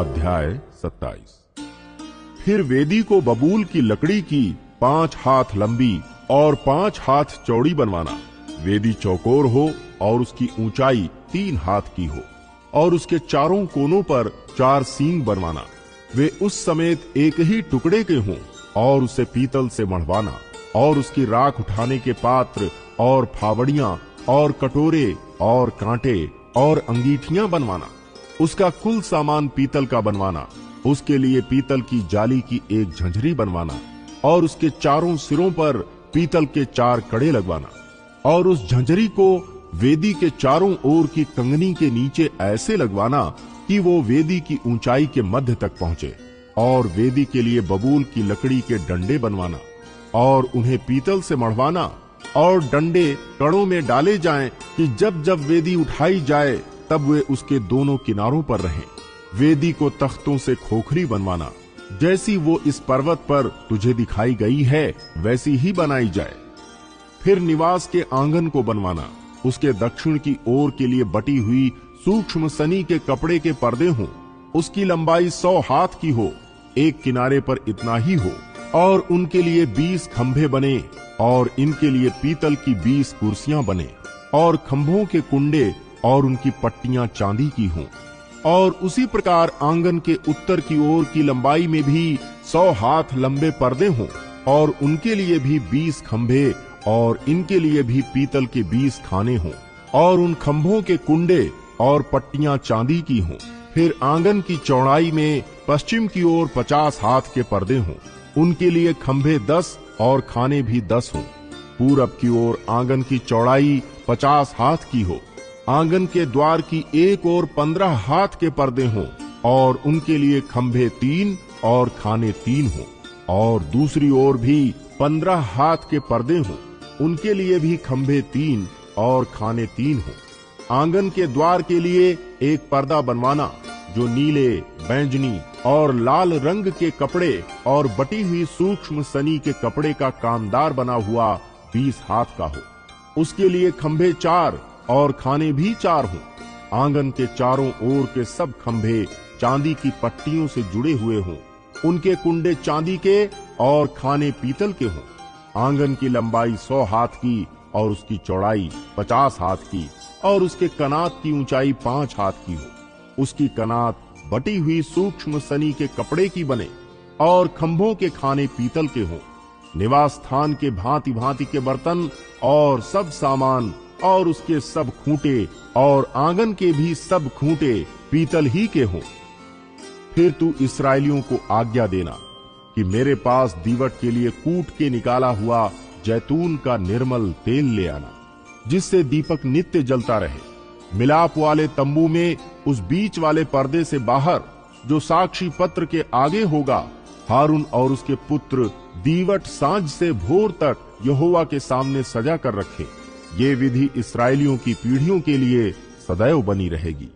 अध्याय 27। फिर वेदी को बबूल की लकड़ी की 5 हाथ लंबी और 5 हाथ चौड़ी बनवाना। वेदी चौकोर हो और उसकी ऊंचाई 3 हाथ की हो और उसके चारों कोनों पर 4 सींग बनवाना। वे उस समेत एक ही टुकड़े के हों और उसे पीतल से मढ़वाना। और उसकी राख उठाने के पात्र और फावड़ियां और कटोरे और कांटे और अंगीठियां बनवाना। उसका कुल सामान पीतल का बनवाना। उसके लिए पीतल की जाली की एक झंझरी बनवाना और उसके चारों सिरों पर पीतल के 4 कड़े लगवाना। और उस झंझरी को वेदी के चारों ओर की कंगनी के नीचे ऐसे लगवाना कि वो वेदी की ऊंचाई के मध्य तक पहुंचे। और वेदी के लिए बबूल की लकड़ी के डंडे बनवाना और उन्हें पीतल से मढ़वाना। और डंडे कड़ों में डाले जाएं कि जब जब वेदी उठाई जाए तब वे उसके दोनों किनारों पर रहें। वेदी को तख्तों से खोखली बनवाना, जैसी वो इस पर्वत पर तुझे दिखाई गई है वैसी ही बनाई जाए। फिर निवास के आंगन को बनवाना। उसके दक्षिण की ओर के लिए बटी हुई सूक्ष्म सनी के कपड़े के पर्दे हों। उसकी लंबाई 100 हाथ की हो, एक किनारे पर इतना ही हो। और उनके लिए 20 खंभे बने और इनके लिए पीतल की 20 कुर्सियां बने। और खंभों के कुंडे और उनकी पट्टियां चांदी की हों। और उसी प्रकार आंगन के उत्तर की ओर की लंबाई में भी 100 हाथ लंबे पर्दे हों और उनके लिए भी 20 खंभे और इनके लिए भी पीतल के 20 खाने हों। और उन खंभों के कुंडे और पट्टियां चांदी की हों। फिर आंगन की चौड़ाई में पश्चिम की ओर 50 हाथ के पर्दे हों। उनके लिए खंभे 10 और खाने भी 10 हों। पूरब की ओर आंगन की चौड़ाई 50 हाथ की हो। आंगन के द्वार की एक ओर 15 हाथ के पर्दे हों और उनके लिए खंभे 3 और खाने 3 हों। और दूसरी ओर भी 15 हाथ के पर्दे हों, उनके लिए भी खंभे 3 और खाने 3 हों। आंगन के द्वार के लिए एक पर्दा बनवाना जो नीले, बैंजनी और लाल रंग के कपड़े और बटी हुई सूक्ष्म सनी के कपड़े का कामदार बना हुआ 20 हाथ का हो। उसके लिए खंभे 4 और खाने भी 4 हों। आंगन के चारों ओर के सब खंभे चांदी की पट्टियों से जुड़े हुए हों। उनके कुंडे चांदी के और खाने पीतल के हों। आंगन की लंबाई 100 हाथ की और उसकी चौड़ाई 50 हाथ की और उसके कनात की ऊंचाई 5 हाथ की हो। उसकी कनात बटी हुई सूक्ष्म सनी के कपड़े की बने और खंभों के खाने पीतल के हों। निवास स्थान के भांति भांति के बर्तन और सब सामान और उसके सब खूंटे और आंगन के भी सब खूंटे पीतल ही के हों। फिर तू इस्राएलियों को आज्ञा देना कि मेरे पास दीवट के लिए कूट के निकाला हुआ जैतून का निर्मल तेल ले आना, जिससे दीपक नित्य जलता रहे। मिलाप वाले तंबू में उस बीच वाले पर्दे से बाहर जो साक्षी पत्र के आगे होगा, हारून और उसके पुत्र दीवट सांझ से भोर तक यहोवा के सामने सजा कर रखे। ये विधि इस्राएलियों की पीढ़ियों के लिए सदैव बनी रहेगी।